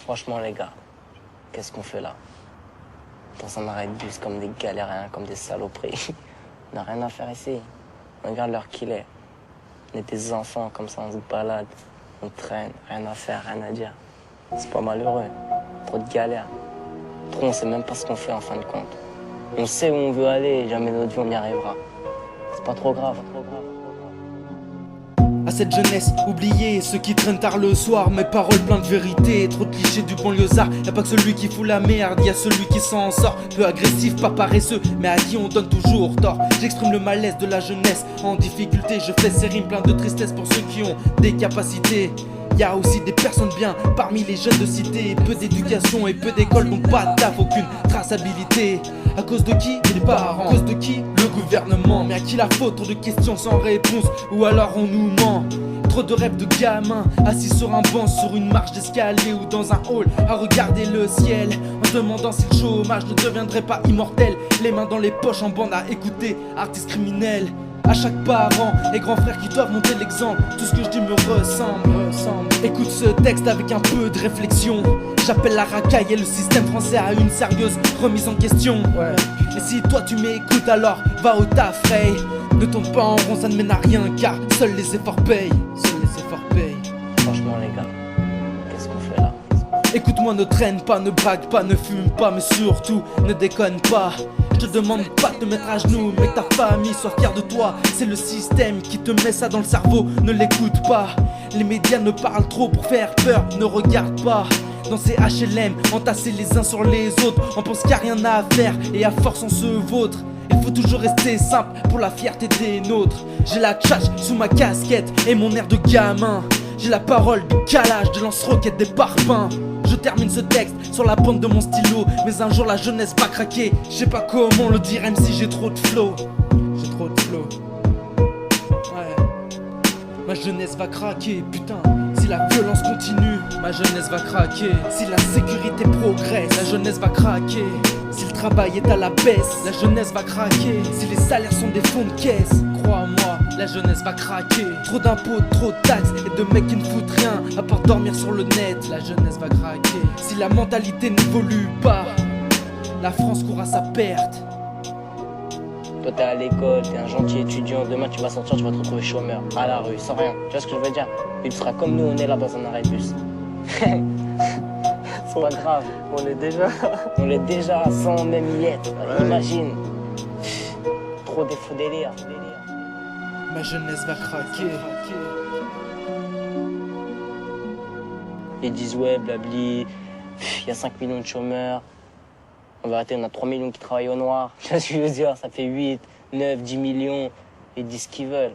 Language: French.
Franchement, les gars, qu'est-ce qu'on fait là? Dans un arrêt de bus comme des galériens, comme des saloperies. On n'a rien à faire ici. On regarde l'heure qu'il est. On est des enfants comme ça, on se balade. On traîne, rien à faire, rien à dire. C'est pas malheureux. Trop de galères. Trop, on sait même pas ce qu'on fait en fin de compte. On sait où on veut aller et jamais notre vie on y arrivera. C'est pas trop grave. À cette jeunesse oubliée, ceux qui traînent tard le soir, mes paroles pleines de vérité, trop de clichés du banlieusard. Y'a pas que celui qui fout la merde, y'a celui qui s'en sort. Peu agressif, pas paresseux, mais à qui on donne toujours tort. J'exprime le malaise de la jeunesse en difficulté. Je fais ces rimes pleines de tristesse pour ceux qui ont des capacités. Y'a aussi des personnes bien parmi les jeunes de cité. Peu d'éducation et peu d'école, donc pas de taf, aucune traçabilité. À cause de qui? Les parents. À cause de qui? Le gouvernement. Mais à qui la faute? Trop de questions sans réponse, ou alors on nous ment. Trop de rêves de gamins assis sur un banc, sur une marche d'escalier ou dans un hall à regarder le ciel, en se demandant si le chômage ne deviendrait pas immortel. Les mains dans les poches en bande à écouter artistes criminels. À chaque parent et grand frère qui doivent monter l'exemple. Tout ce que je dis me ressemble. Écoute ce texte avec un peu de réflexion. J'appelle la racaille et le système français à une sérieuse remise en question. Et si toi tu m'écoutes, alors va au taf, Ray. Ne tourne pas en rond, ça ne mène à rien, car seuls les efforts payent. Seuls les efforts payent. Franchement, les gars, qu'est-ce qu'on fait là? Écoute-moi, ne traîne pas, ne braque pas, ne fume pas, mais surtout ne déconne pas. Je te demande pas de te mettre à genoux, mais que ta famille soit fière de toi. C'est le système qui te met ça dans le cerveau, ne l'écoute pas. Les médias ne parlent trop pour faire peur, ne regarde pas. Dans ces HLM, entassés les uns sur les autres, on pense qu'il n'y a rien à faire et à force on se vautre. Il faut toujours rester simple pour la fierté des nôtres. J'ai la tchatch sous ma casquette et mon air de gamin. J'ai la parole du calage, de lance-roquettes, des parpaings. Je termine ce texte sur la pointe de mon stylo, mais un jour la jeunesse va craquer. Je sais pas comment le dire, même si j'ai trop de flow. J'ai trop de flow. Ouais. Ma jeunesse va craquer, putain. Si la violence continue, ma jeunesse va craquer. Si la sécurité progresse, la jeunesse va craquer. Si le travail est à la baisse, la jeunesse va craquer. Si les salaires sont des fonds de caisse, crois-moi, la jeunesse va craquer. Trop d'impôts, trop de taxes et de mecs qui ne foutent rien à part dormir sur le net, la jeunesse va craquer. Si la mentalité n'évolue pas, la France court à sa perte. Toi, t'es à l'école, t'es un gentil étudiant. Demain, tu vas sortir, tu vas te retrouver chômeur, à la rue, sans rien. Tu vois ce que je veux dire? Et tu seras comme nous, on est là dans un arrêt de bus. C'est pas grave. On est déjà. On l'est déjà sans même y être. Imagine. Trop des faux délires. Ma jeunesse va craquer. Ils disent ouais, blabli, il y a 5 millions de chômeurs. En vérité, on a 3 millions qui travaillent au noir. Tu vois ce que je veux dire? Ça fait 8, 9, 10 millions. Ils disent ce qu'ils veulent.